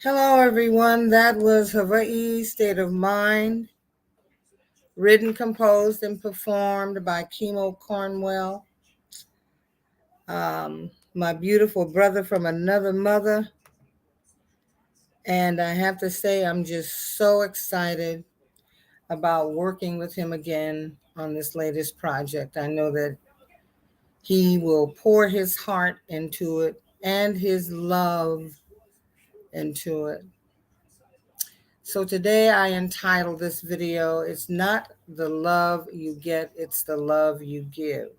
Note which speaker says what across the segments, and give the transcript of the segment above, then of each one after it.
Speaker 1: Hello, everyone. That was Hawaii State of Mind, written, composed, and performed by Kimo Cornwell, my beautiful brother from another mother. And I have to say, I'm just so excited about working with him again on this latest project. I know that he will pour his heart into it and his love into it. So today I entitled this video, It's Not the Love You Get, It's the Love You Give.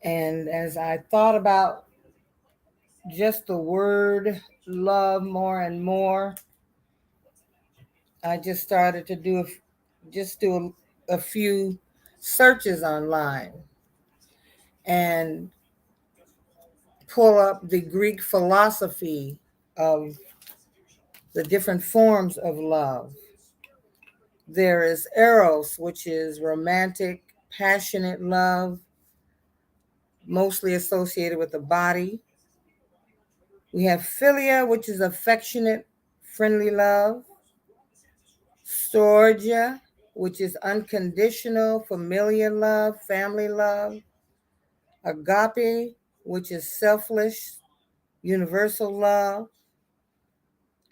Speaker 1: And as I thought about just the word love more and more, I just started to do a few searches online and pull up the Greek philosophy of the different forms of love. There is eros, which is romantic, passionate love, mostly associated with the body. We have philia, which is affectionate, friendly love. Storge, which is unconditional, familiar love, family love. Agape, which is selfless, universal love.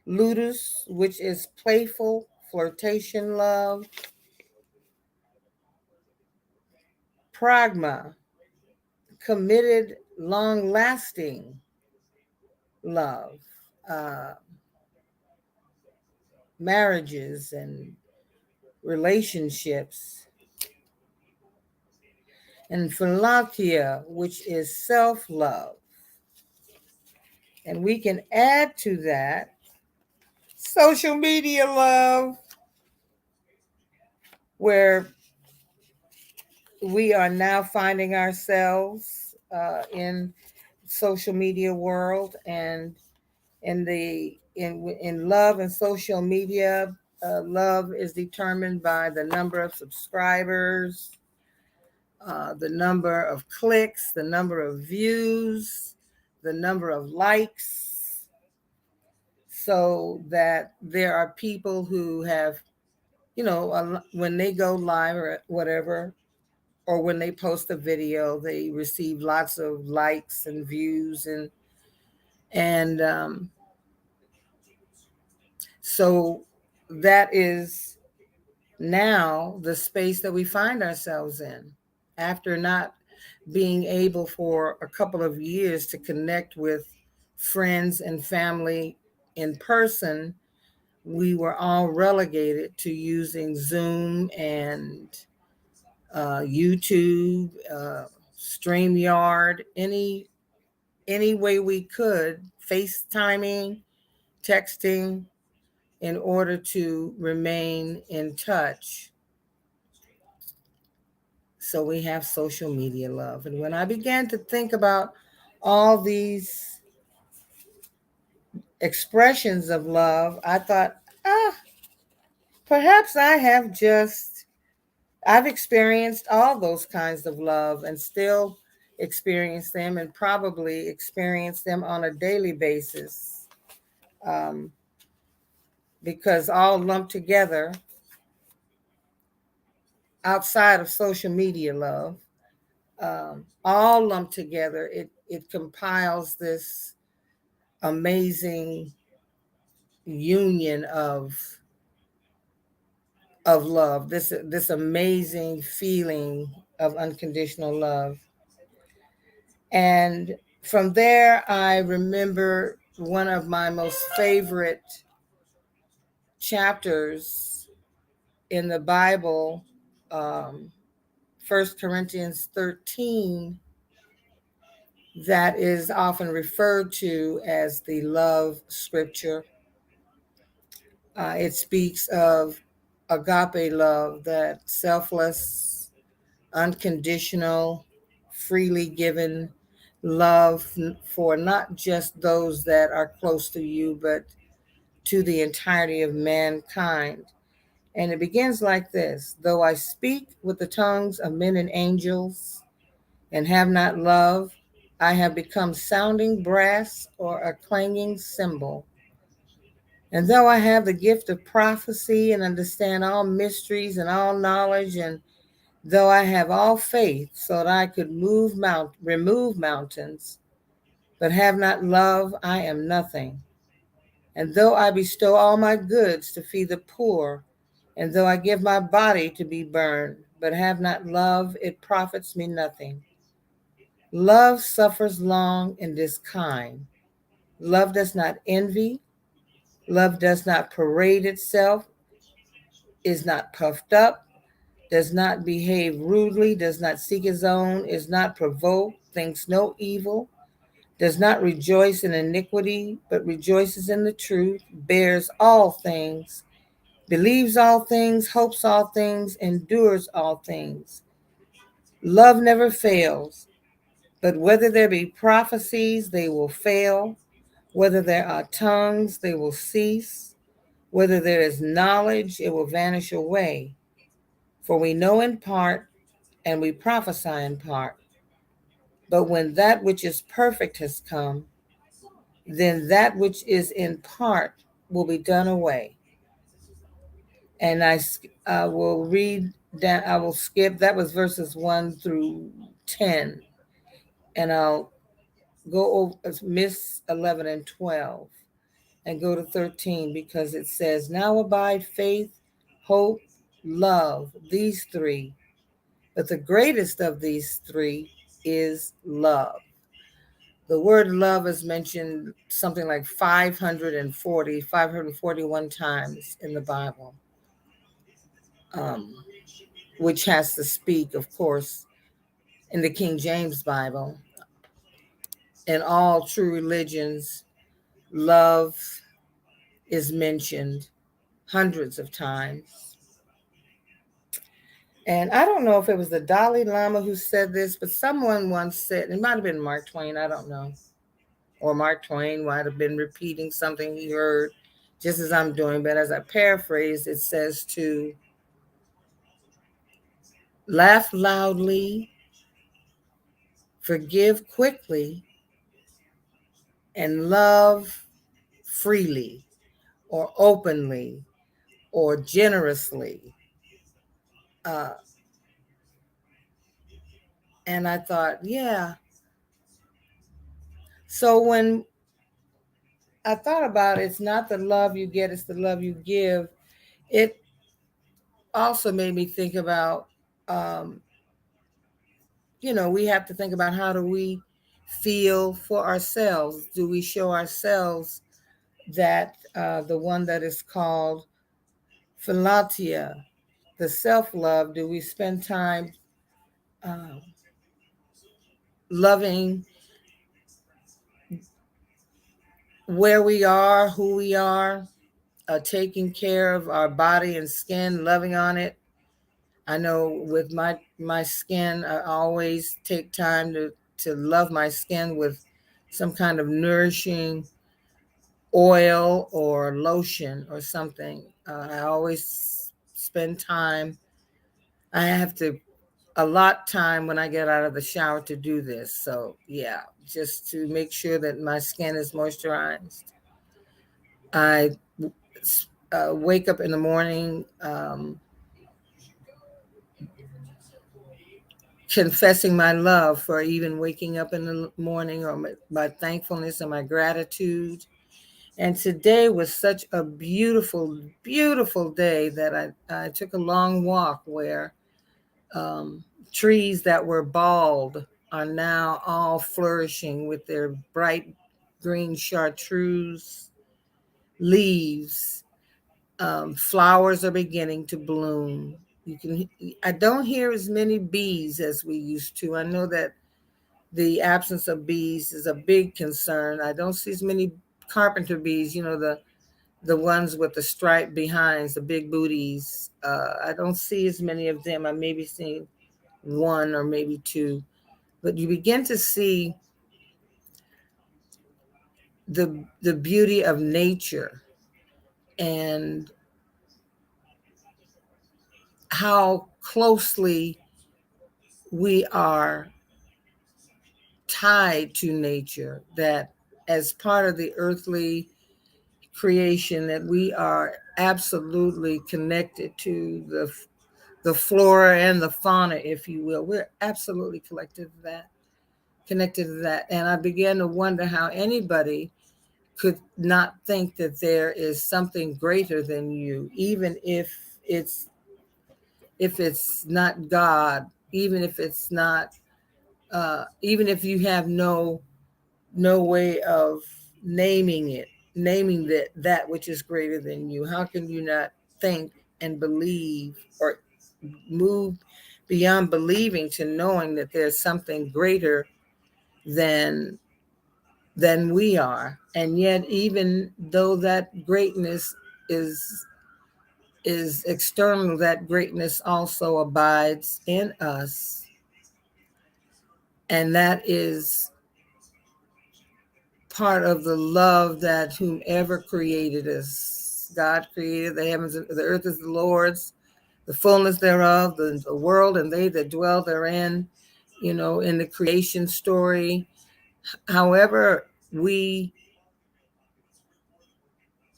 Speaker 1: Ludus, which is playful, flirtation love. Pragma, committed, long-lasting love, marriages and relationships. And philanthropia, which is self-love. And we can add to that social media love, where we are now finding ourselves in social media world, and in love and social media, love is determined by the number of subscribers, the number of clicks, the number of views, the number of likes, so that there are people who have, when they go live or whatever, or when they post a video, they receive lots of likes and views, and so that is now the space that we find ourselves in, after not being able for a couple of years to connect with friends and family in person. We were all relegated to using Zoom and YouTube, StreamYard, any way we could, FaceTiming, texting, in order to remain in touch. So we have social media love. And when I began to think about all these expressions of love, I thought, perhaps I've experienced all those kinds of love and still experience them, and probably experience them on a daily basis. because all lumped together outside of social media love, all lumped together, it compiles this amazing union of love, this amazing feeling of unconditional love. And from there, I remember one of my most favorite chapters in the Bible, 1 Corinthians 13, that is often referred to as the love scripture. It speaks of agape love, that selfless, unconditional, freely given love for not just those that are close to you, but to the entirety of mankind. And it begins like this: though I speak with the tongues of men and angels and have not love, I have become sounding brass or a clanging cymbal. And though I have the gift of prophecy and understand all mysteries and all knowledge, and though I have all faith so that I could remove mountains, but have not love, I am nothing. And though I bestow all my goods to feed the poor, and though I give my body to be burned, but have not love, it profits me nothing. Love suffers long and is kind. Love does not envy. Love does not parade itself, is not puffed up, does not behave rudely, does not seek his own, is not provoked, thinks no evil, does not rejoice in iniquity, but rejoices in the truth, bears all things, believes all things, hopes all things, endures all things. Love never fails, but whether there be prophecies, they will fail. Whether there are tongues, they will cease. Whether there is knowledge, it will vanish away. For we know in part, and we prophesy in part. But when that which is perfect has come, then that which is in part will be done away. And I will read down, I will skip, that was verses 1 through 10. And I'll go over, miss 11 and 12, and go to 13, because it says, now abide faith, hope, love, these three. But the greatest of these three is love. The word love is mentioned something like 541 times in the Bible, um, which has to speak, of course, in the King James Bible. In all true religions, love is mentioned hundreds of times. And I don't know if it was the Dalai Lama who said this, but someone once said, it might have been Mark Twain, I don't know. Or Mark Twain might have been repeating something he heard just as I'm doing. But as I paraphrase, it says to laugh loudly, forgive quickly, and love freely or openly or generously. Uh, and I thought, yeah. So when I thought about it, it's not the love you get, it's the love you give. It also made me think about, um, we have to think about, how do we feel for ourselves? Do we show ourselves that the one that is called philatia, the self-love? Do we spend time uh, loving where we are, who we are, taking care of our body and skin, loving on it? I know with my skin, I always take time to love my skin with some kind of nourishing oil or lotion or something. I always spend time. I have to allot time when I get out of the shower to do this. So yeah, just to make sure that my skin is moisturized. I wake up in the morning confessing my love for even waking up in the morning, or my thankfulness and my gratitude. And today was such a beautiful, beautiful day that I took a long walk where um, trees that were bald are now all flourishing with their bright green chartreuse leaves. Flowers are beginning to bloom. I don't hear as many bees as we used to. I know that the absence of bees is a big concern. I don't see as many carpenter bees, the ones with the stripe behinds, the big booties. I don't see as many of them. I maybe seen one or maybe two, but you begin to see the beauty of nature and how closely we are tied to nature, that as part of the earthly creation, that we are absolutely connected to the flora and the fauna, if you will. We're absolutely connected to that. And I began to wonder how anybody could not think that there is something greater than you, even if it's not God, even if it's not, even if you have no way of naming it, naming that which is greater than you. How can you not think and believe, or move beyond believing to knowing that there's something greater than we are? And yet, even though that greatness is external, that greatness also abides in us, and that is part of the love that whomever created us. God created the heavens, the earth is the Lord's, the fullness thereof, the world and they that dwell therein, in the creation story. However, we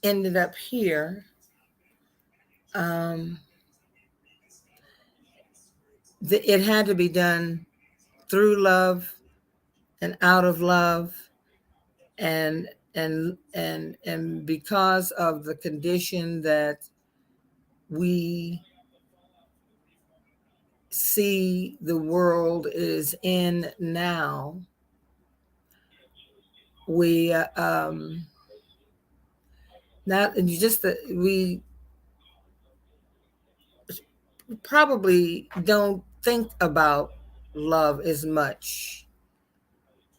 Speaker 1: ended up here, um, it had to be done through love and out of love, and because of the condition that we see the world is in now, we not just that we probably don't think about love as much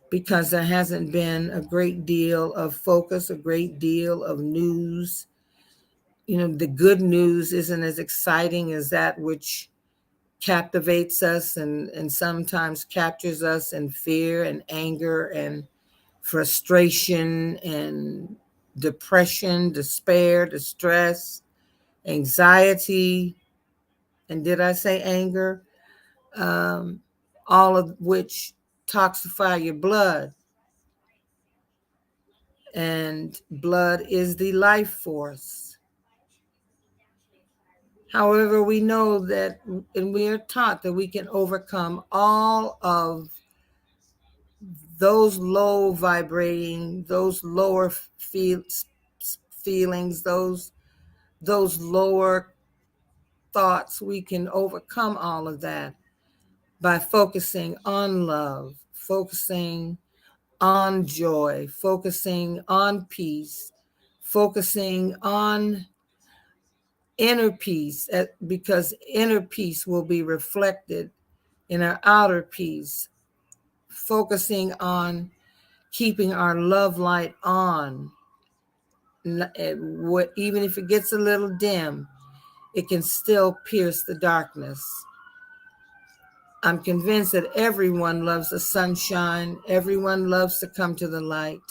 Speaker 1: because there hasn't been a great deal of focus, a great deal of news. The good news isn't as exciting as that which captivates us and sometimes captures us in fear and anger and frustration and depression, despair, distress, anxiety, and did I say anger? Um, all of which toxify your blood. And blood is the life force. However, we know that, and we are taught that we can overcome all of those low vibrating, those lower feelings, those lower thoughts. We can overcome all of that by focusing on love, focusing on joy, focusing on peace, focusing on inner peace, because inner peace will be reflected in our outer peace, focusing on keeping our love light on. Even if it gets a little dim, it can still pierce the darkness. I'm convinced that everyone loves the sunshine. Everyone loves to come to the light.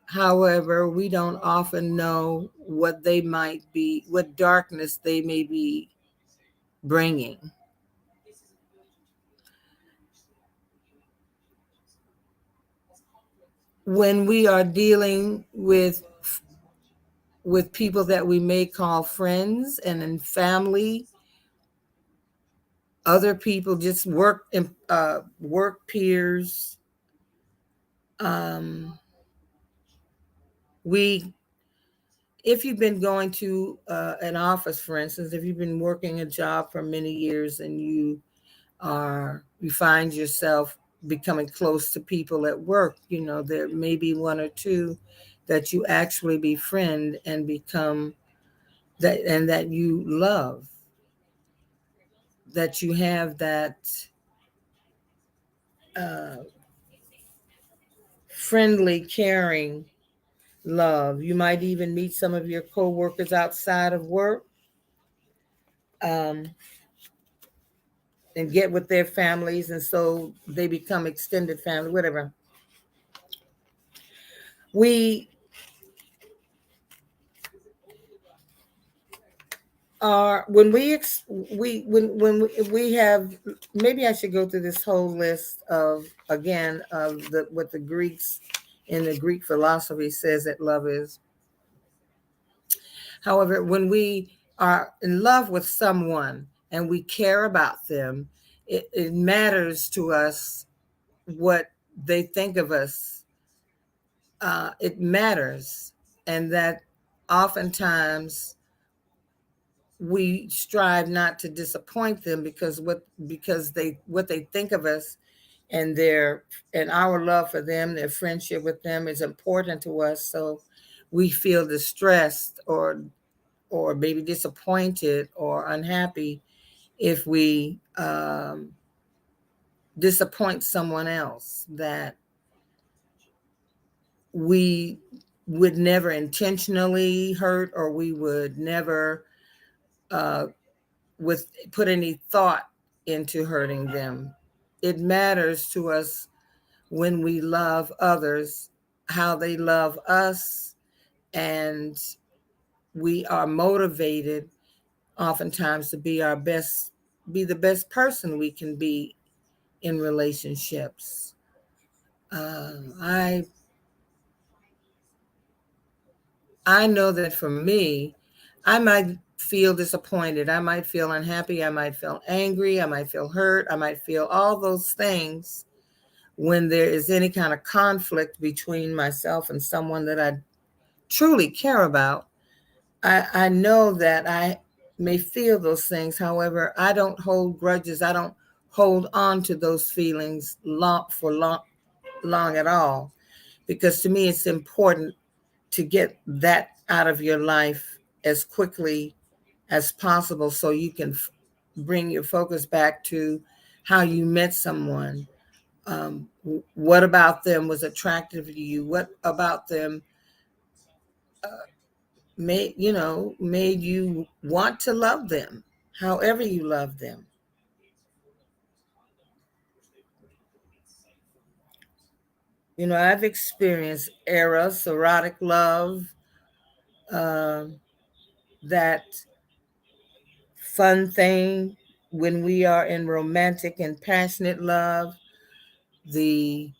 Speaker 1: However, we don't often know what they might be, what darkness they may be bringing. When we are dealing with with people that we may call friends, and in family, other people, just work peers. Um, we if you've been going to an office, for instance, if you've been working a job for many years and you find yourself becoming close to people at work, there may be one or two that you actually befriend and become that, and that you love, that you have that uh, friendly, caring love. You might even meet some of your coworkers outside of work, um, and get with their families, and so they become extended family, whatever. We are when we we have, maybe I should go through this whole list of, again, of the what the Greeks in the Greek philosophy says that love is. However, when we are in love with someone and we care about them, it matters to us what they think of us. It matters, and that oftentimes we strive not to disappoint them, because they what they think of us, and our love for them, their friendship with them is important to us. So we feel distressed, or maybe disappointed or unhappy if we disappoint someone else that we would never intentionally hurt, or we would never uh, put any thought into hurting them. It matters to us when we love others, how they love us, and we are motivated oftentimes to be the best person we can be in relationships. I know that for me, I might feel disappointed. I might feel unhappy. I might feel angry. I might feel hurt. I might feel all those things when there is any kind of conflict between myself and someone that I truly care about. I know that I may feel those things. However, I don't hold grudges. I don't hold on to those feelings long at all, because to me it's important to get that out of your life as quickly as possible, so you can bring your focus back to how you met someone. What about them was attractive to you? What about them made you want to love them, however you love them? I've experienced eros, erotic love, um, that fun thing when we are in romantic and passionate love, the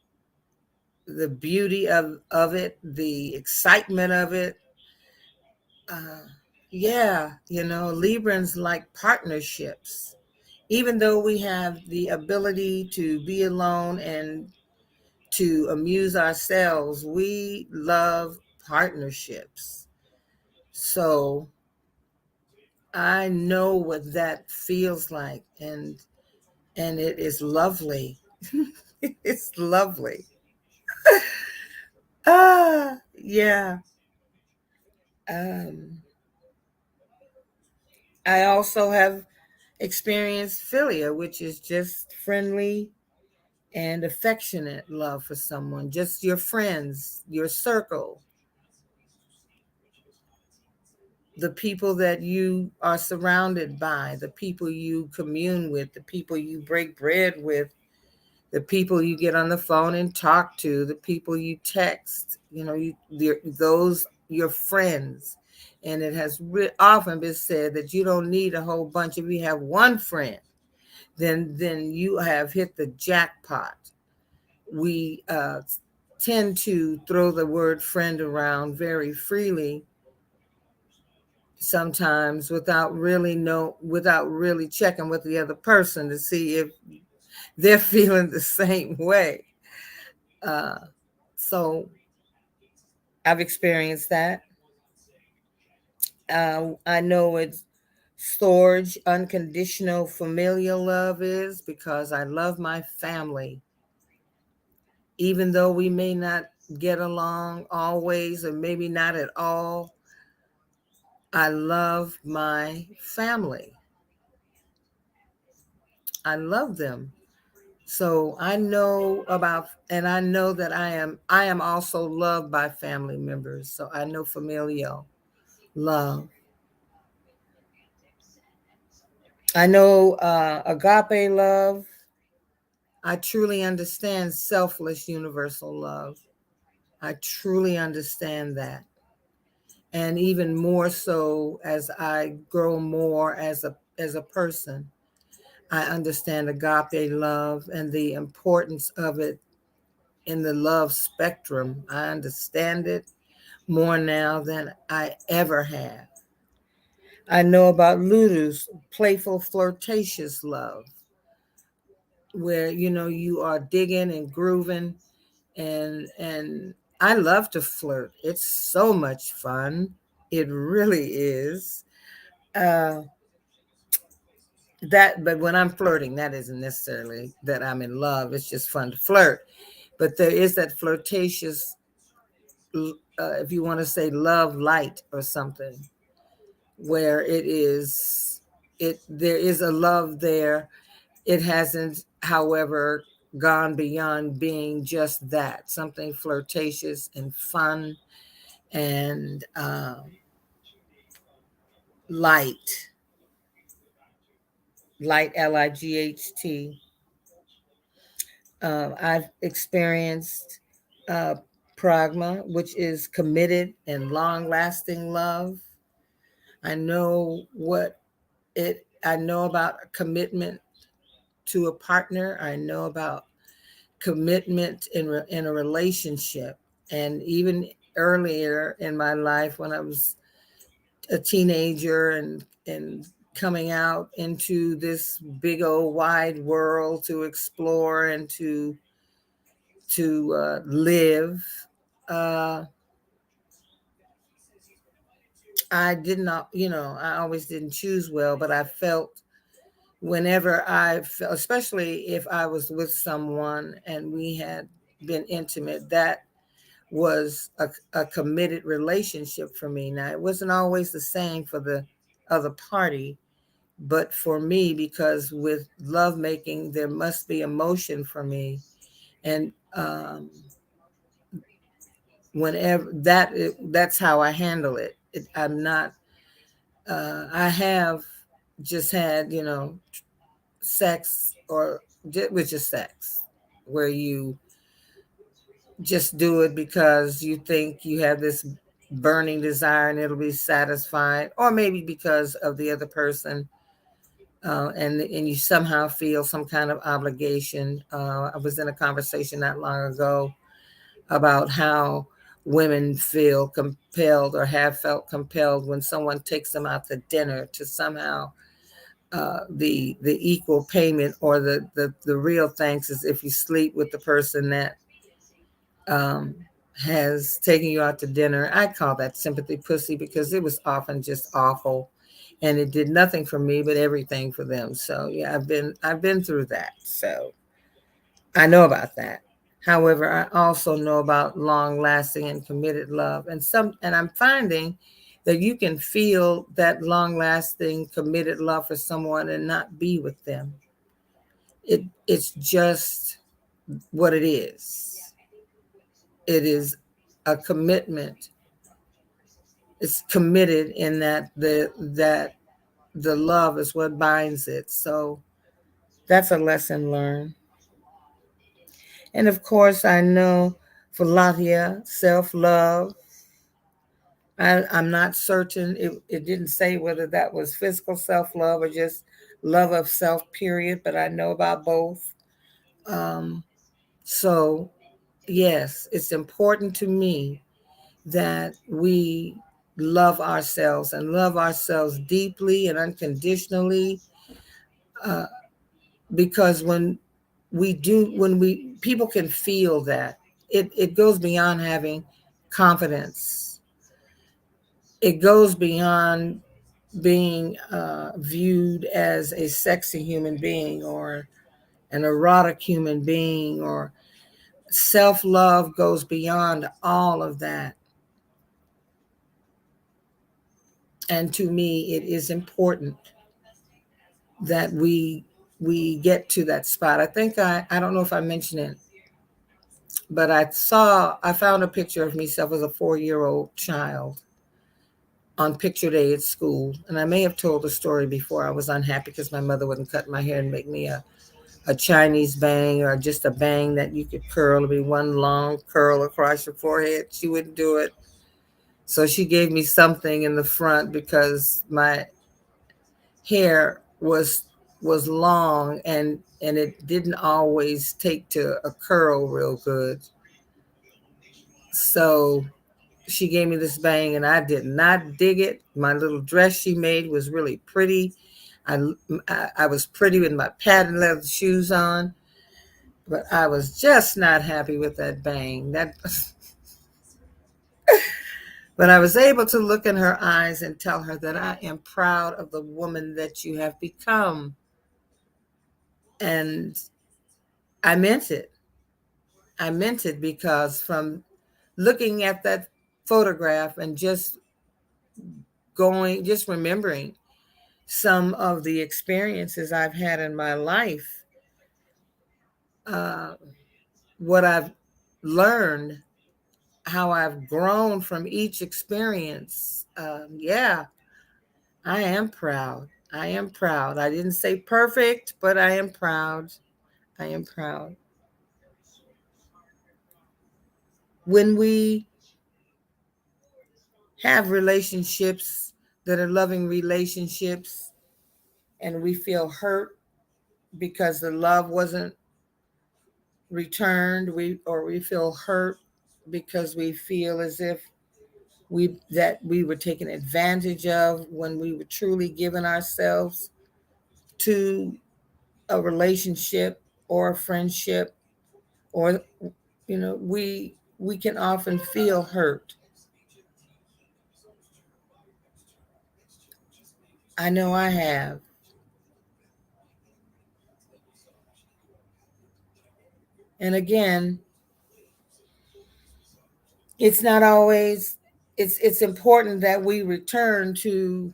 Speaker 1: beauty of it, the excitement of it. Uh, yeah, Librans like partnerships. Even though we have the ability to be alone and to amuse ourselves, we love partnerships. So I know what that feels like, and it is lovely. It's lovely. Yeah. Um, I also have experienced philia, which is just friendly and affectionate love for someone, just your friends, your circle, the people that you are surrounded by, the people you commune with, the people you break bread with, the people you get on the phone and talk to, the people you text, those your friends. And it has often been said that you don't need a whole bunch. If you have one friend, then you have hit the jackpot. We tend to throw the word friend around very freely, sometimes without really checking with the other person to see if they're feeling the same way. Uh, so I've experienced that. I know it's storage, unconditional familial love is because I love my family. Even though we may not get along always, or maybe not at all, I love my family. I love them. So I know that I am also loved by family members. So I know familial love. I know agape love. I truly understand selfless universal love. I truly understand that. And even more so as I grow more as a person, I understand agape love and the importance of it in the love spectrum. I understand it more now than I ever have. I know about Ludu's playful, flirtatious love, where you are digging and grooving, and I love to flirt. It's so much fun. It really is. Uh, but when I'm flirting, that isn't necessarily that I'm in love. It's just fun to flirt. But there is that flirtatious, if you want to say love light or something, where there is a love there. It hasn't, however, gone beyond being just that, something flirtatious and fun and light, light, light. I've experienced uh, pragma, which is committed and long lasting love. I know I know about commitment to a partner. I know about commitment in a relationship. And even earlier in my life, when I was a teenager and coming out into this big old wide world to explore and to live, uh, I did not, I always didn't choose well, but I felt whenever I felt, especially if I was with someone and we had been intimate, that was a committed relationship for me. Now, it wasn't always the same for the other party, but for me, because with lovemaking, there must be emotion for me. And whenever that's how I handle it. I'm not, I have just had, sex or with just sex where you just do it because you think you have this burning desire and it'll be satisfied, or maybe because of the other person, and you somehow feel some kind of obligation. I was in a conversation not long ago about how women feel compelled or have felt compelled when someone takes them out to dinner to somehow the equal payment, or the real thanks is if you sleep with the person that um, has taken you out to dinner. I call that sympathy pussy because it was often just awful, and it did nothing for me but everything for them. So yeah, I've been through that. So I know about that. However, I also know about long lasting and committed love. And I'm finding that you can feel that long lasting committed love for someone and not be with them. It's just what it is. It is a commitment. It's committed in that the love is what binds it. So that's a lesson learned. And of course, I know for Latvia, self love. I'm not certain. It didn't say whether that was physical self love or just love of self, period, but I know about both. Um, so, yes, it's important to me that we love ourselves and love ourselves deeply and unconditionally. Uh, because when we people can feel that, it goes beyond having confidence. It goes beyond being viewed as a sexy human being or an erotic human being, or self-love goes beyond all of that. And to me, it is important that we get to that spot. I think I don't know if I mentioned it, but I found a picture of myself as a 4-year-old child on picture day at school. And I may have told the story before. I was unhappy because my mother wouldn't cut my hair and make me a Chinese bang, or just a bang that you could curl. It'd be one long curl across your forehead. She wouldn't do it. So she gave me something in the front because my hair was long, and it didn't always take to a curl real good. So she gave me this bang, and I did not dig it. My little dress she made was really pretty. I I was pretty with my patent leather shoes on, but I was just not happy with that bang. That But I was able to look in her eyes and tell her that I am proud of the woman that you have become. And I meant it. I meant it because from looking at that photograph and just remembering some of the experiences I've had in my life, uh, what I've learned, how I've grown from each experience. Yeah, I am proud. I am proud. I didn't say perfect, but I am proud. I am proud. When we have relationships that are loving relationships and we feel hurt because the love wasn't returned, we feel hurt because we feel as if we were taken advantage of when we were truly giving ourselves to a relationship or a friendship, or we can often feel hurt. I know I have. And again, it's not always it's important that we return to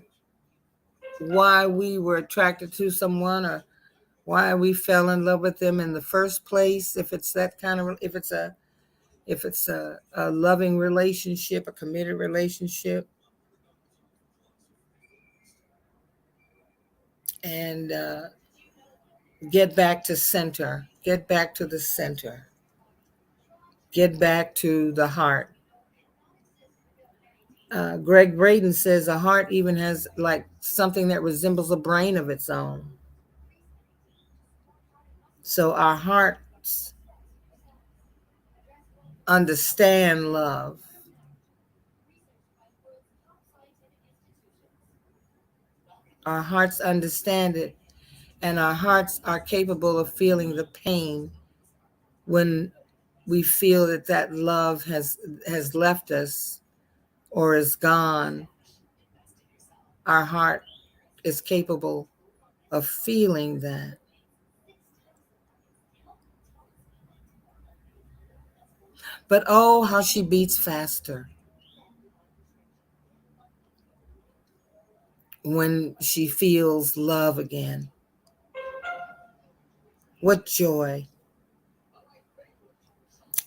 Speaker 1: why we were attracted to someone, or why we fell in love with them in the first place. If it's that kind of, if it's a loving relationship, a committed relationship, and get back to center, get back to the center, get back to the heart. Greg Braden says a heart even has like something that resembles a brain of its own. So our hearts understand love. Our hearts understand it, and our hearts are capable of feeling the pain when we feel that love has left us or is gone. Our heart is capable of feeling that. But oh, how she beats faster when she feels love again. What joy.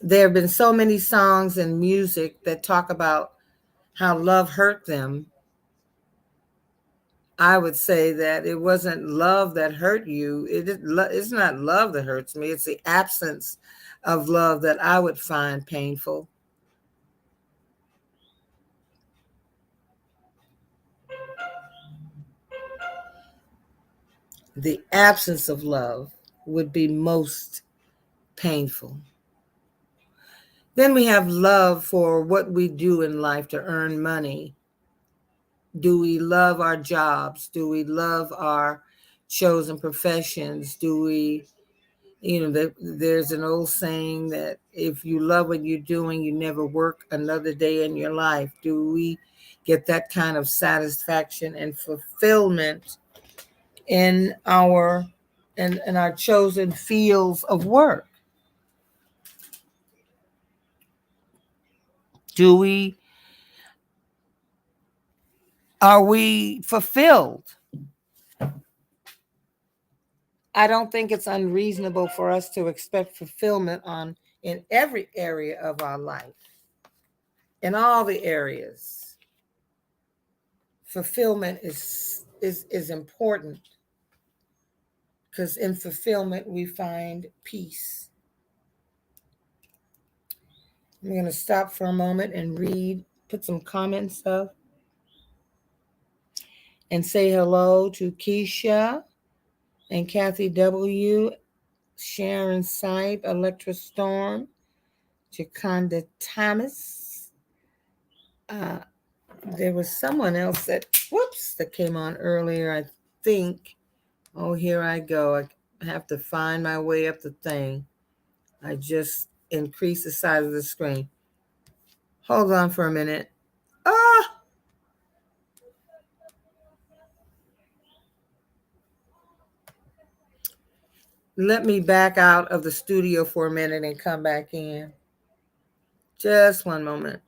Speaker 1: There have been so many songs and music that talk about how love hurt them. I would say that it wasn't love that hurt you. It's not love that hurts me. It's the absence of love that I would find painful. The absence of love would be most painful. Then we have love for what we do in life to earn money. Do we love our jobs? Do we love our chosen professions? Do we, there's an old saying that if you love what you're doing, you never work another day in your life. Do we get that kind of satisfaction and fulfillment in our chosen fields of work? Are we fulfilled? I don't think it's unreasonable for us to expect fulfillment in every area of our life. In all the areas, fulfillment is important, because in fulfillment we find peace. I'm going to stop for a moment and put some comments up, and say hello to Keisha and Kathy W., Sharon Sipe, Electra Storm, Jaconda Thomas. There was someone else that came on earlier, I think. Oh, here I go. I have to find my way up the thing. I just increased the size of the screen. Hold on for a minute. Ah! Let me back out of the studio for a minute and come back in. Just one moment.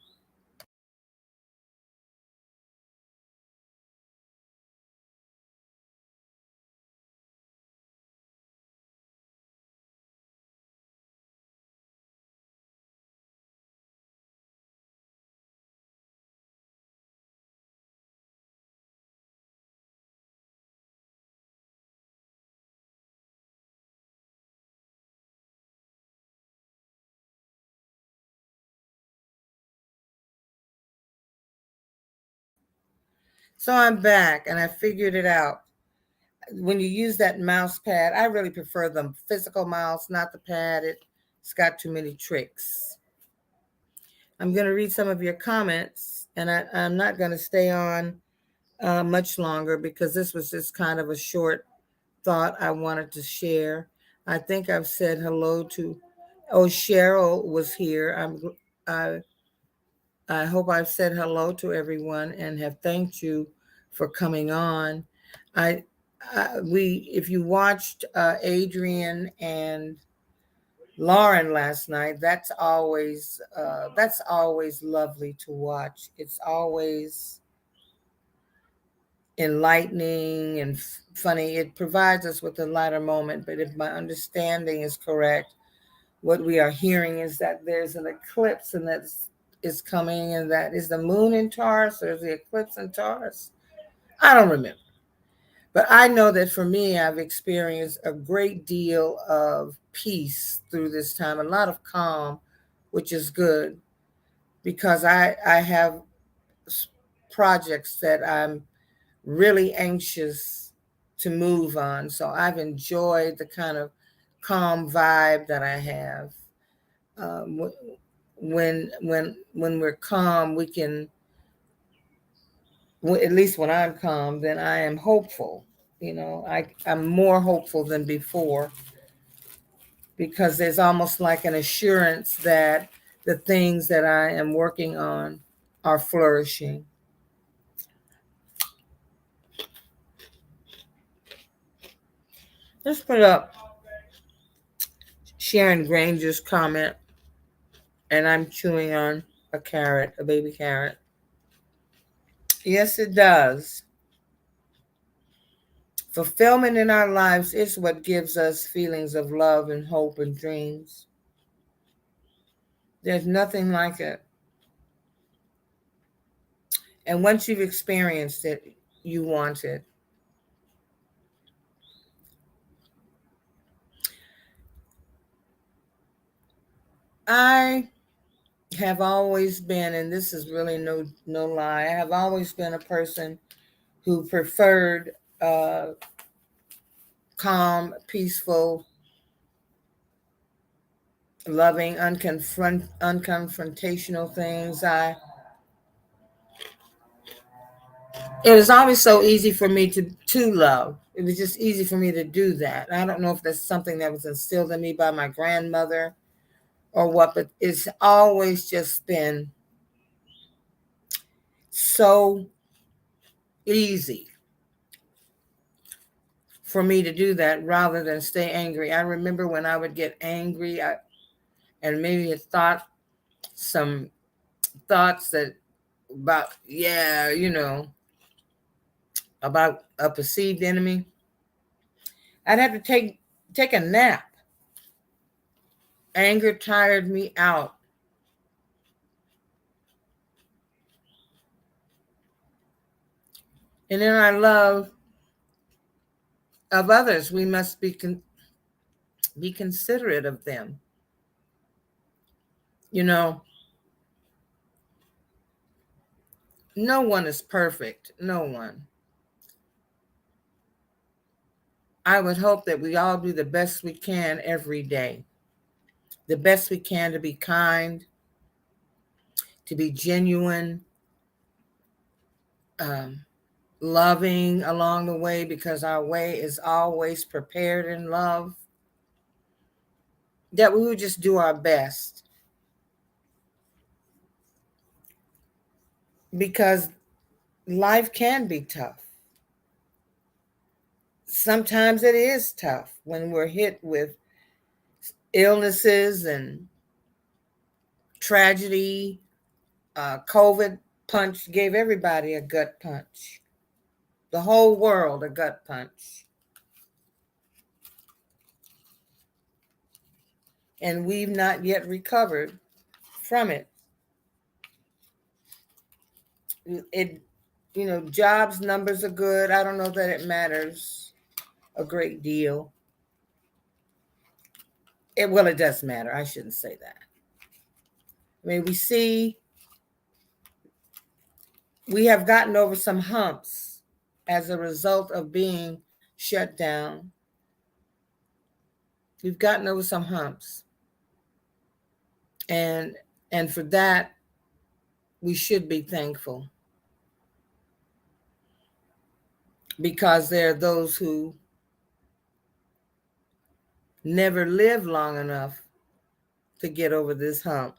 Speaker 1: So I'm back and I figured it out. When you use that mouse pad, I really prefer the physical mouse, not the pad. It's got too many tricks. I'm going to read some of your comments, and I'm not going to stay on much longer, because this was just kind of a short thought I wanted to share. I think I've said hello to, Cheryl was here. I, I hope I've said hello to everyone and have thanked you for coming on. I, if you watched Adrian and Lauren last night, that's always lovely to watch. It's always enlightening and funny. It provides us with a lighter moment. But if my understanding is correct, what we are hearing is that there's an eclipse, and that is coming, and that is the moon in Taurus, or is the eclipse in Taurus? I don't remember. But I know that for me, I've experienced a great deal of peace through this time, a lot of calm, which is good, because I have projects that I'm really anxious to move on. So I've enjoyed the kind of calm vibe that I have. Um, when we're calm, we can, at least when I'm calm, then I am hopeful. I'm more hopeful than before, because there's almost like an assurance that the things that I am working on are flourishing. Let's put up Sharon Granger's comment, and I'm chewing on a baby carrot. Yes, it does. Fulfillment in our lives is what gives us feelings of love and hope and dreams. There's nothing like it. And once you've experienced it, you want it. I have always been, and this is really no lie, I have always been a person who preferred calm, peaceful, loving, unconfrontational things. It was always so easy for me to love. It was just easy for me to do that. I don't know if that's something that was instilled in me by my grandmother or what, but it's always just been so easy for me to do that rather than stay angry. I remember when I would get angry, and maybe had thought some thoughts that about, yeah, about a perceived enemy. I'd have to take a nap. Anger tired me out. And in our love of others, we must be considerate of them. You know, no one is perfect. No one. I would hope that we all do the best we can every day. The best we can to be kind, to be genuine, um, loving along the way, because our way is always prepared in love. That we would just do our best, because life can be tough. Sometimes it is tough when we're hit with illnesses and tragedy. COVID punch gave everybody a gut punch, the whole world a gut punch. And we've not yet recovered from it. It, jobs numbers are good. I don't know that it matters a great deal. It does matter. I shouldn't say that. I mean, we have gotten over some humps as a result of being shut down. We've gotten over some humps. And for that, we should be thankful, because there are those who never live long enough to get over this hump.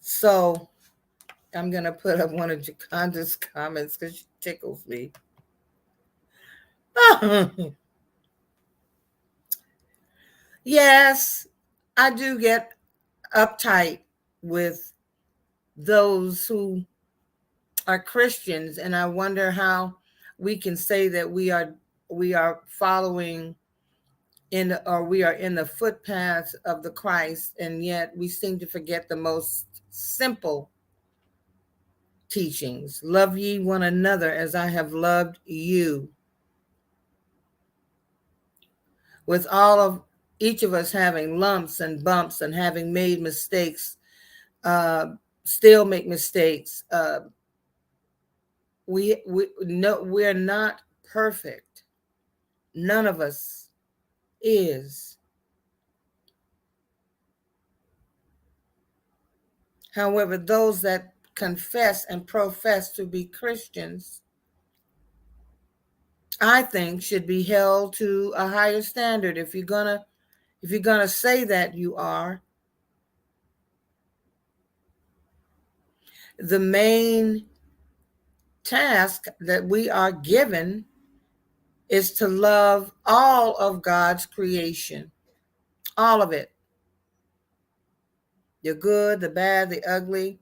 Speaker 1: So I'm going to put up one of Jaconda's comments because she tickles me. Yes, I do get uptight with those who are Christians, and I wonder how we can say that we are following we are in the footpaths of the Christ, and yet we seem to forget the most simple teachings. Love ye one another as I have loved you. With all of each of us having lumps and bumps and having made mistakes, still make mistakes. We're not perfect. None of us is. However, those that confess and profess to be Christians, I think, should be held to a higher standard. If you're gonna say that you are, the main task that we are given is to love all of God's creation, all of it. The good, the bad, the ugly.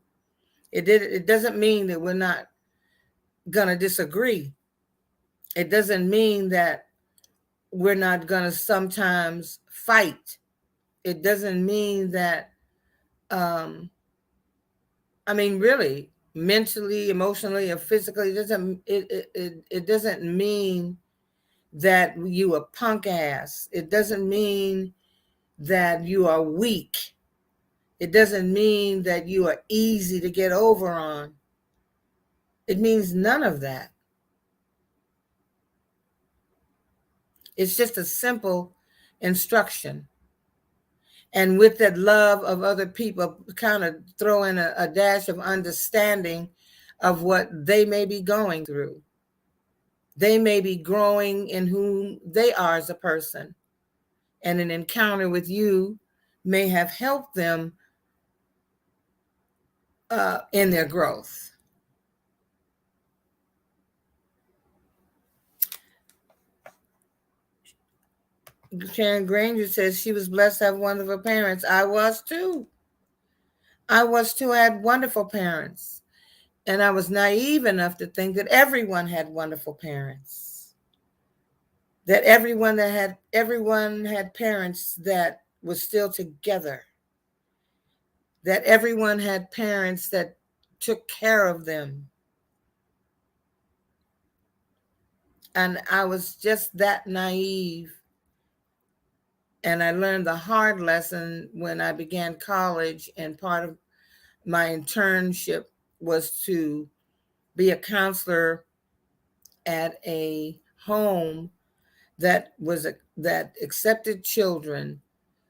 Speaker 1: It doesn't mean that we're not gonna disagree. It doesn't mean that we're not gonna sometimes fight. It doesn't mean that, really, mentally, emotionally, or physically, it doesn't mean that you a punk ass. It doesn't mean that you are weak. It doesn't mean that you are easy to get over on. It means none of that. It's just a simple instruction. And with that love of other people, kind of throw in a dash of understanding of what they may be going through. They may be growing in who they are as a person. And an encounter with you may have helped them in their growth. Sharon Granger says she was blessed to have wonderful parents. I was too. I had wonderful parents. And I was naive enough to think that everyone had wonderful parents. That everyone had parents that were still together. That everyone had parents that took care of them. And I was just that naive. And I learned the hard lesson when I began college, and part of my internship was to be a counselor at a home that accepted children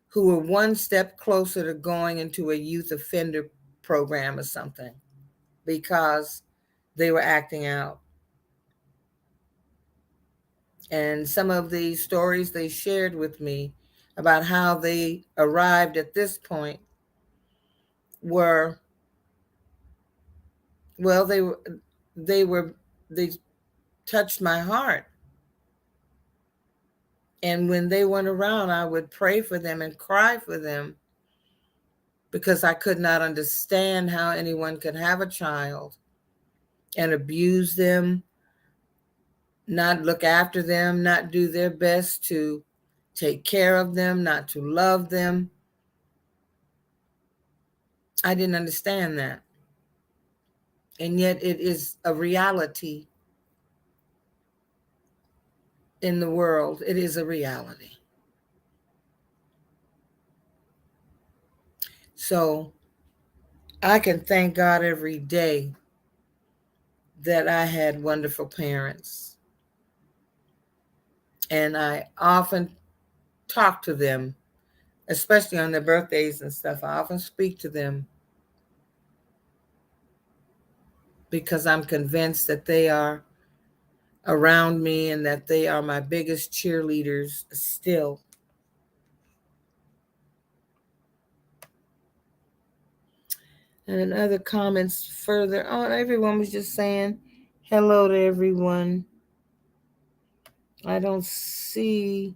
Speaker 1: who were one step closer to going into a youth offender program or something because they were acting out. And some of the stories they shared with me about how they arrived at this point were, well, they touched my heart. And when they weren't around, I would pray for them and cry for them because I could not understand how anyone could have a child and abuse them, not look after them, not do their best to take care of them, not to love them. I didn't understand that. And yet it is a reality in the world. It is a reality. So I can thank God every day that I had wonderful parents. And I often talk to them, especially on their birthdays and stuff. I often speak to them because I'm convinced that they are around me and that they are my biggest cheerleaders still. And other comments further on, everyone was just saying hello to everyone. I don't see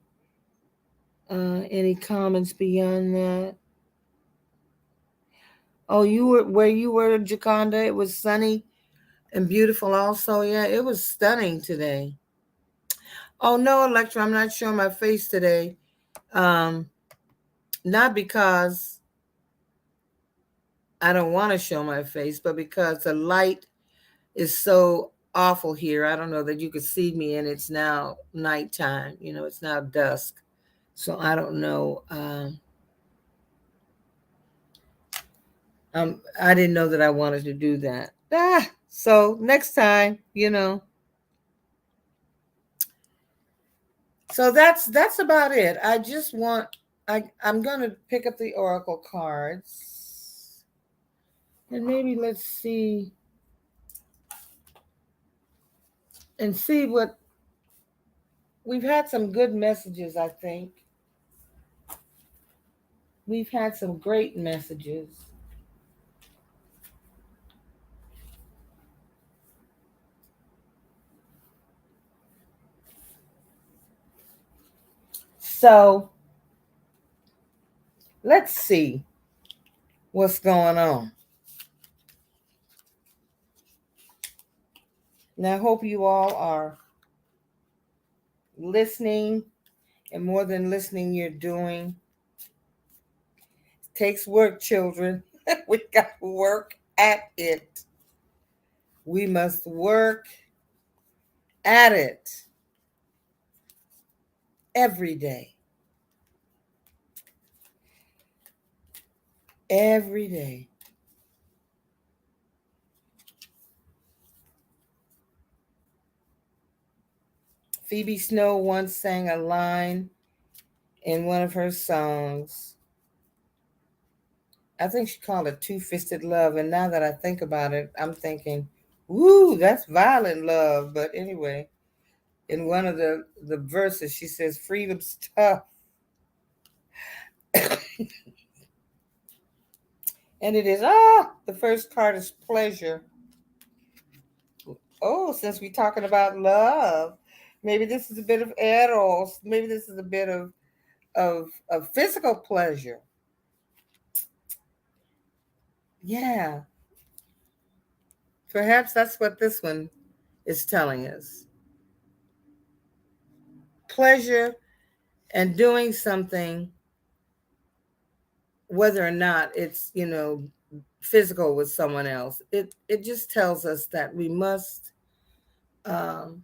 Speaker 1: any comments beyond that. Oh, you were where you were, Jaconda. It was sunny and beautiful also. Yeah, it was stunning today. Oh no, Electra, I'm not showing my face today. Not because I don't want to show my face, but because the light is so awful here. I don't know that you could see me, and it's now nighttime. It's now dusk. So I don't know. I didn't know that I wanted to do that. So next time. So that's about it. I'm gonna pick up the oracle cards, and maybe let's see what we've had. Some good messages, I think. We've had some great messages. So let's see what's going on. Now, I hope you all are listening, and more than listening, you're doing. It takes work, children. We got to work at it. We must work at it every day. Every day. Phoebe Snow once sang a line in one of her songs. I think she called it two-fisted love. And now that I think about it, I'm thinking, woo, that's violent love. But anyway, in one of the verses, she says, freedom's tough. And it is, the first card is pleasure. Oh, since we're talking about love, maybe this is a bit of eros. Maybe this is a bit of physical pleasure. Yeah, perhaps that's what this one is telling us. Pleasure and doing something, whether or not it's, physical with someone else. It just tells us that we must um,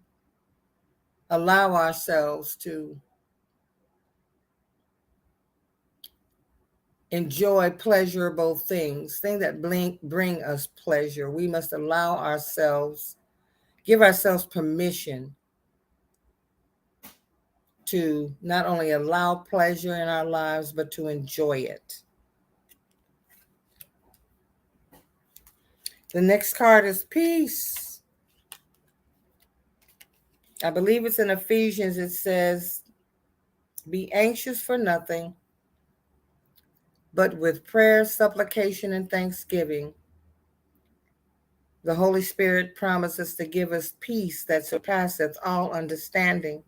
Speaker 1: allow ourselves to enjoy pleasurable things that bring us pleasure. We must allow ourselves, give ourselves permission to not only allow pleasure in our lives, but to enjoy it. The next card is peace. I believe it's in Ephesians. It says, be anxious for nothing, but with prayer, supplication, and thanksgiving, the Holy Spirit promises to give us peace that surpasses all understanding.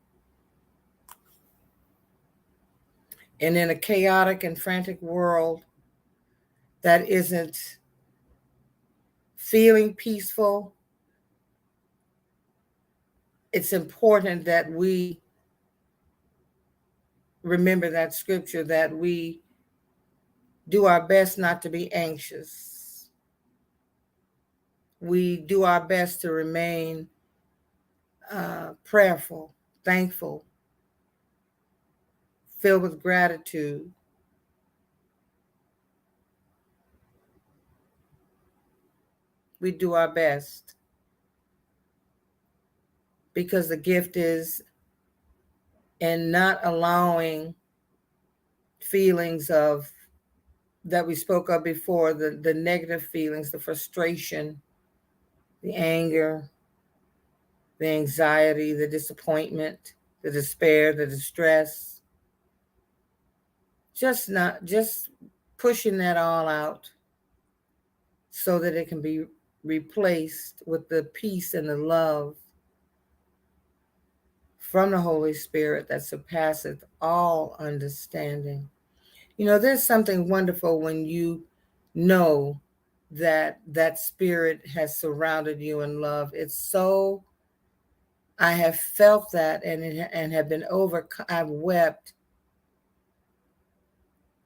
Speaker 1: And in a chaotic and frantic world that isn't feeling peaceful, it's important that we remember that scripture, that we do our best not to be anxious. We do our best to remain prayerful, thankful, filled with gratitude. We do our best because the gift is in not allowing feelings of that we spoke of before, the negative feelings, the frustration, the anger, the anxiety, the disappointment, the despair, the distress. Just pushing that all out so that it can be replaced with the peace and the love from the Holy Spirit that surpasseth all understanding. There's something wonderful when you know that that spirit has surrounded you in love. I have felt that and have been overcome. I've wept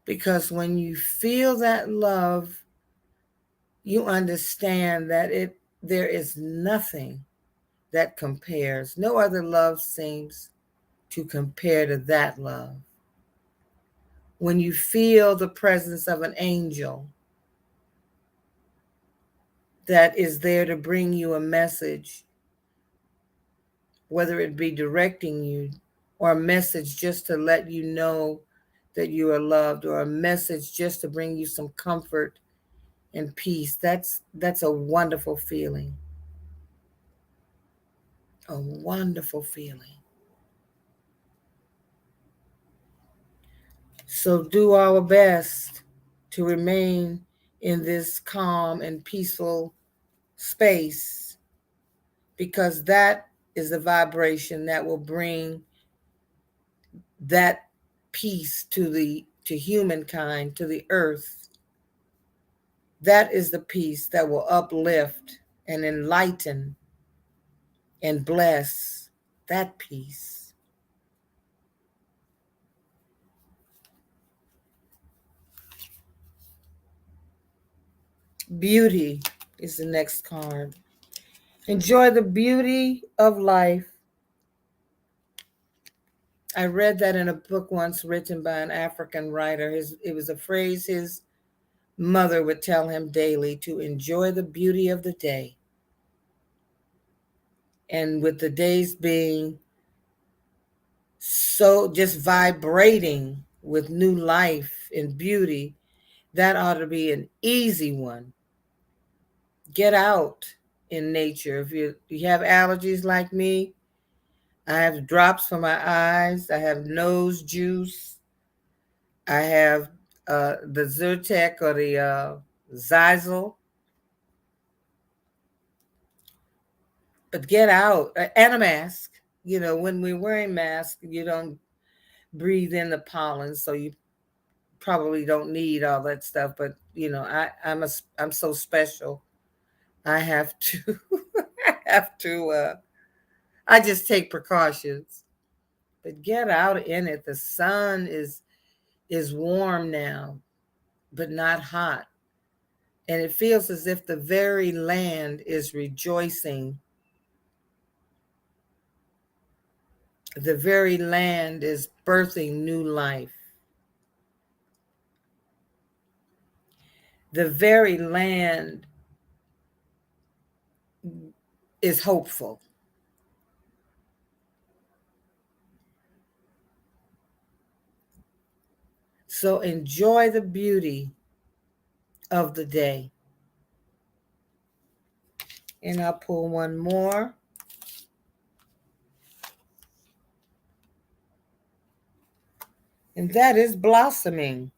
Speaker 1: because when you feel that love, you understand that there is nothing that compares. No other love seems to compare to that love. When you feel the presence of an angel that is there to bring you a message, whether it be directing you or a message just to let you know that you are loved, or a message just to bring you some comfort and peace, that's a wonderful feeling. A wonderful feeling. So do our best to remain in this calm and peaceful space, because that is the vibration that will bring that peace to humankind, to the earth. That is the peace that will uplift and enlighten and bless. That peace. Beauty is the next card. Enjoy the beauty of life. I read that in a book once written by an African writer. It was a phrase his mother would tell him daily, to enjoy the beauty of the day. And with the days being so just vibrating with new life and beauty, That ought to be an easy one. Get out in nature. If you have allergies like me, I have drops for my eyes. I have nose juice. I have the Zyrtec or the Zyzal. But get out and a mask. You know, when we're wearing masks, you don't breathe in the pollen, so you probably don't need all that stuff. But you know, I'm so special. I have to I have to. I just take precautions. But get out in it. The sun is warm now, but not hot. And it feels as if the very land is rejoicing. The very land is birthing new life. The very land is hopeful. So enjoy the beauty of the day. And I'll pull one more. And that is blossoming.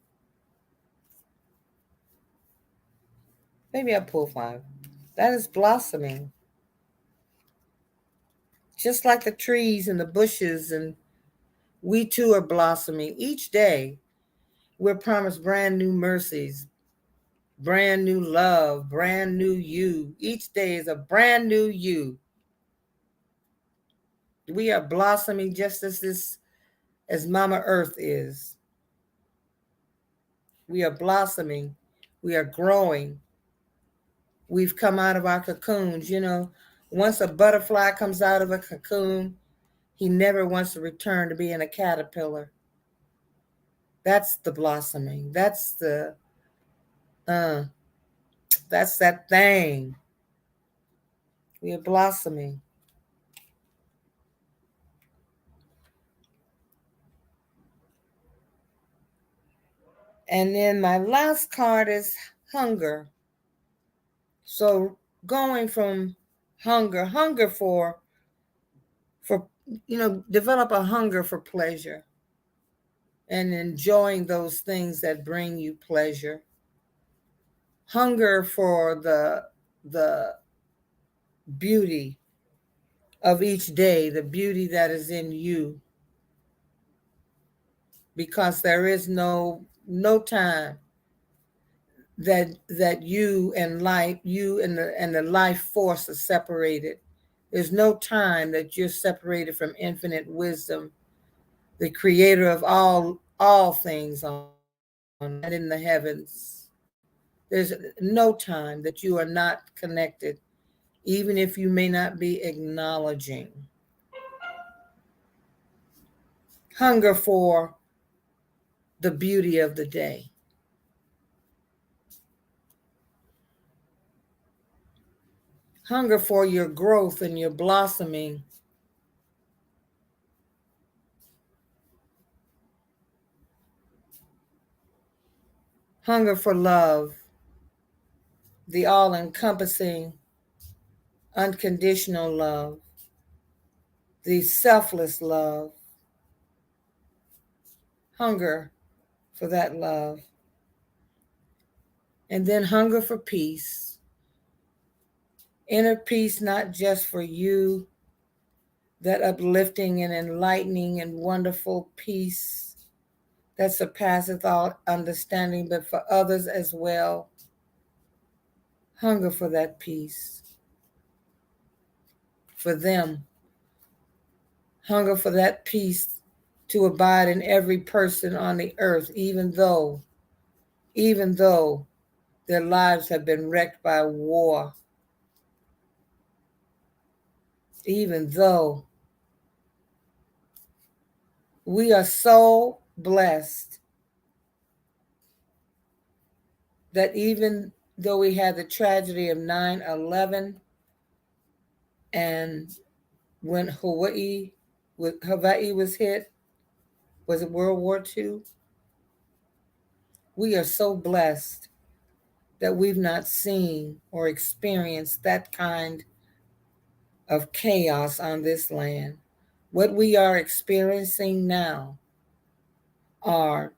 Speaker 1: Maybe I'll pull five. That is blossoming. Just like the trees and the bushes, and we too are blossoming. Each day, we're promised brand new mercies, brand new love, brand new you. Each day is a brand new you. We are blossoming just as Mama Earth is. We are blossoming. We are growing. We've come out of our cocoons. You know, once a butterfly comes out of a cocoon, he never wants to return to being a caterpillar. That's the blossoming. Uh, that's that thing. We are blossoming. And then my last card is hunger. So going from hunger for develop a hunger for pleasure and enjoying those things that bring you pleasure. Hunger for the beauty of each day, the beauty that is in you, because there is no time that you and life, you and the life force are separated. There's no time that you're separated from infinite wisdom, the creator of all things on and in the heavens. There's no time that you are not connected, even if you may not be acknowledging. Hunger for the beauty of the day. Hunger for your growth and your blossoming. Hunger for love, the all encompassing, unconditional love, the selfless love. Hunger for that love. And then hunger for peace. Inner peace, not just for you, that uplifting and enlightening and wonderful peace that surpasseth all understanding, but for others as well. Hunger for that peace. For them. Hunger for that peace to abide in every person on the earth, even though their lives have been wrecked by war, even though we are so blessed that even though we had the tragedy of 9/11, and when Hawaii was hit, was it World War II? We are so blessed that we've not seen or experienced that kind of chaos on this land. What we are experiencing now are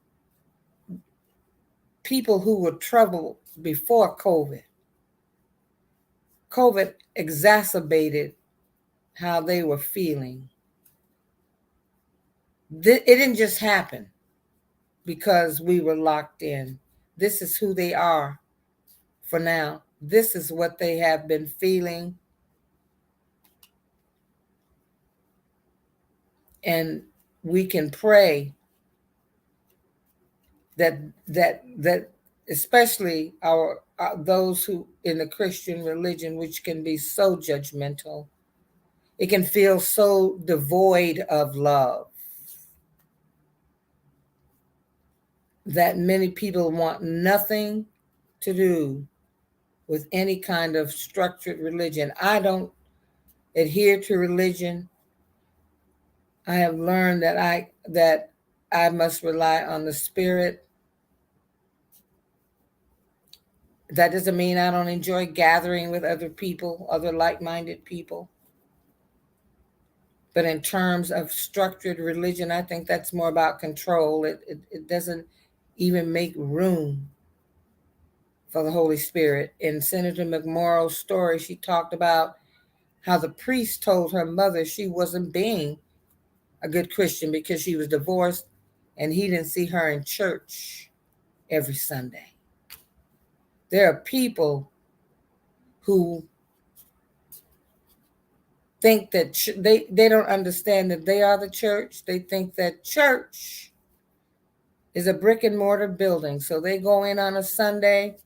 Speaker 1: people who were troubled before COVID. COVID exacerbated how they were feeling. It didn't just happen because we were locked in. This is who they are for now. This is what they have been feeling. And we can pray that especially our those who in the Christian religion, which can be so judgmental, it can feel so devoid of love that many people want nothing to do with any kind of structured religion. I don't adhere to religion. I have learned that I must rely on the Spirit. That doesn't mean I don't enjoy gathering with other people, other like-minded people. But in terms of structured religion, I think that's more about control. It doesn't even make room for the Holy Spirit. In Senator McMorrow's story, she talked about how the priest told her mother she wasn't being a good Christian because she was divorced and he didn't see her in church every Sunday. There are people who think that they don't understand that they are the church. They think that church is a brick and mortar building. So they go in on a Sunday,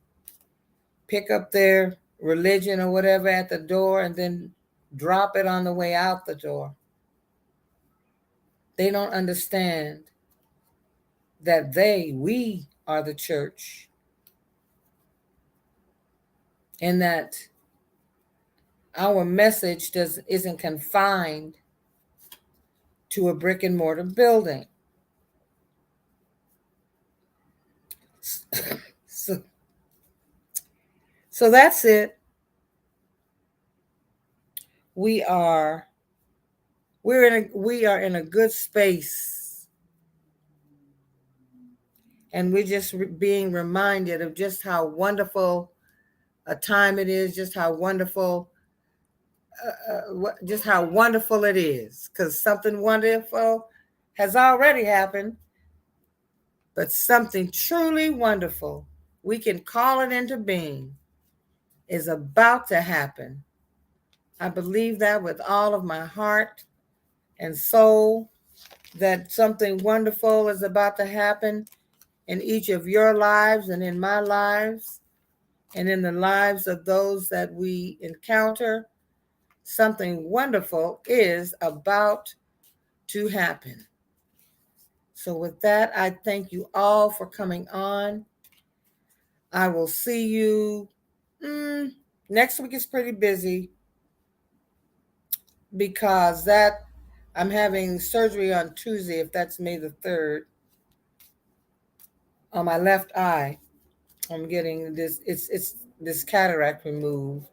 Speaker 1: pick up their religion or whatever at the door, and then drop it on the way out the door. They don't understand that we are the church, and that our message isn't confined to a brick and mortar building. So that's it. We are in a good space, and we're just being reminded of just how wonderful a time it is, just how wonderful it is, because something wonderful has already happened, but something truly wonderful, we can call it into being, is about to happen. I believe that with all of my heart and soul, that something wonderful is about to happen in each of your lives and in my lives and in the lives of those that we encounter. Something wonderful is about to happen. So with that, I thank you all for coming on. I will see you. Next week is pretty busy because I'm having surgery on Tuesday, if that's May the 3rd, on my left eye. I'm getting this cataract removed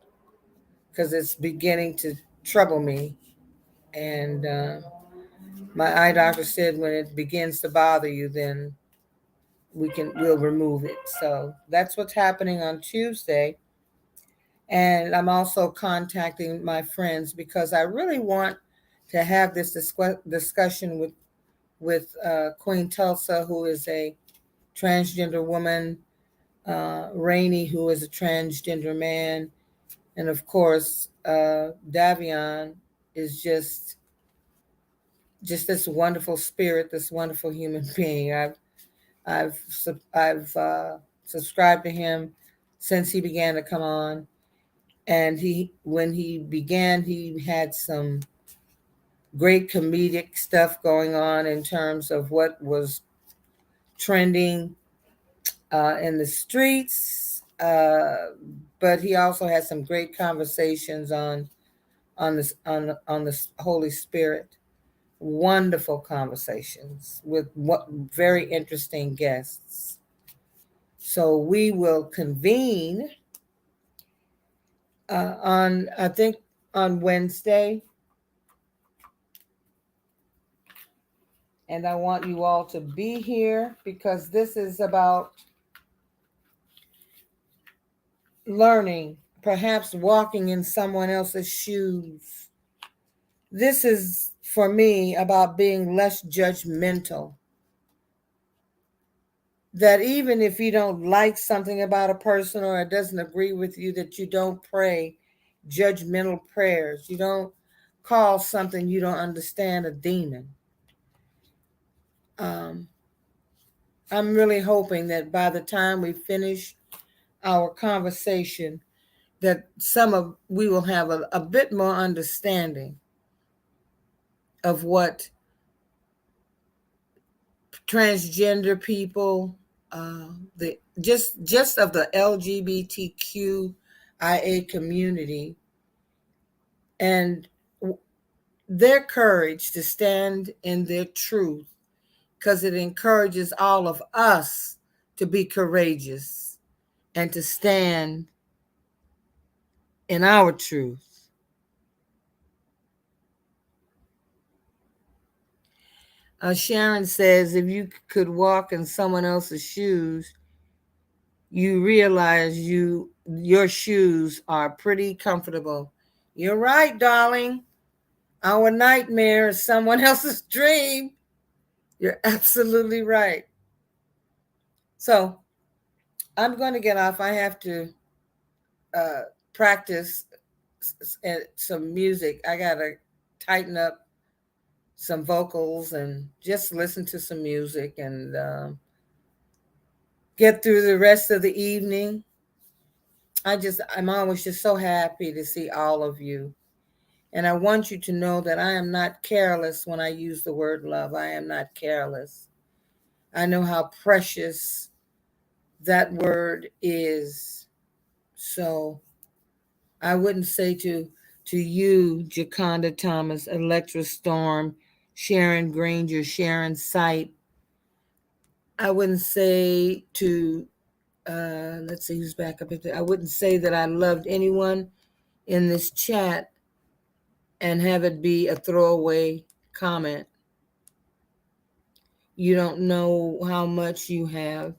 Speaker 1: because it's beginning to trouble me. And my eye doctor said when it begins to bother you, then we'll remove it. So that's what's happening on Tuesday. And I'm also contacting my friends because I really want to have this discussion with Queen Tulsa, who is a transgender woman, Rainey, who is a transgender man, and of course, Davion is just this wonderful spirit, this wonderful human being. I've subscribed to him since he began to come on, and when he began, he had some great comedic stuff going on in terms of what was trending in the streets, but he also had some great conversations on this Holy Spirit. Wonderful conversations with very interesting guests. So we will convene I think, on Wednesday. And I want you all to be here because this is about learning, perhaps walking in someone else's shoes. This is, for me, about being less judgmental. That even if you don't like something about a person or it doesn't agree with you, that you don't pray judgmental prayers. You don't call something you don't understand a demon. I'm really hoping that by the time we finish our conversation, that we will have a bit more understanding of what transgender people, the just of the LGBTQIA community, and their courage to stand in their truth, because it encourages all of us to be courageous and to stand in our truth. Sharon says, if you could walk in someone else's shoes, you realize your shoes are pretty comfortable. You're right, darling. Our nightmare is someone else's dream. You're absolutely right. So I'm going to get off. I have to practice some music. I got to tighten up some vocals and just listen to some music and get through the rest of the evening. I'm always just so happy to see all of you. And I want you to know that I am not careless when I use the word love. I am not careless. I know how precious that word is. So I wouldn't say to you, Jaconda Thomas, Electra Storm, Sharon Granger, Sharon Sight, I wouldn't say to, let's see who's back up. I wouldn't say that I loved anyone in this chat and have it be a throwaway comment. You don't know how much you have.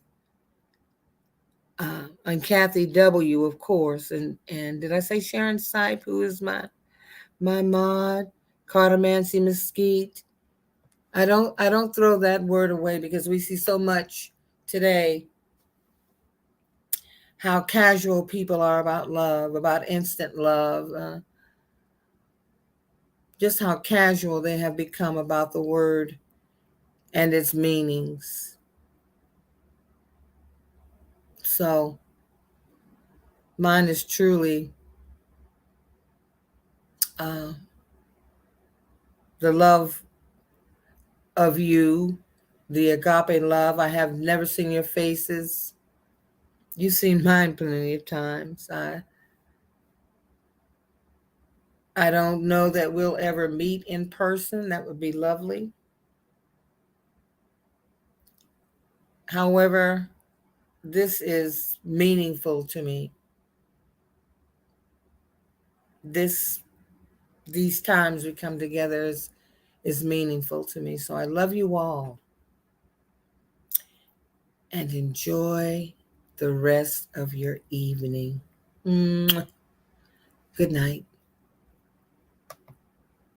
Speaker 1: And Kathy W., of course, and did I say Sharon Sipe, who is my mod, Carter Mancy Mesquite. I don't throw that word away because we see so much today how casual people are about love, about instant love, just how casual they have become about the word and its meanings. So mine is truly the love of you, the agape love. I have never seen your faces. You've seen mine plenty of times. I don't know that we'll ever meet in person. That would be lovely. However, this is meaningful to me. These times we come together is meaningful to me. So I love you all. And enjoy the rest of your evening. Good night.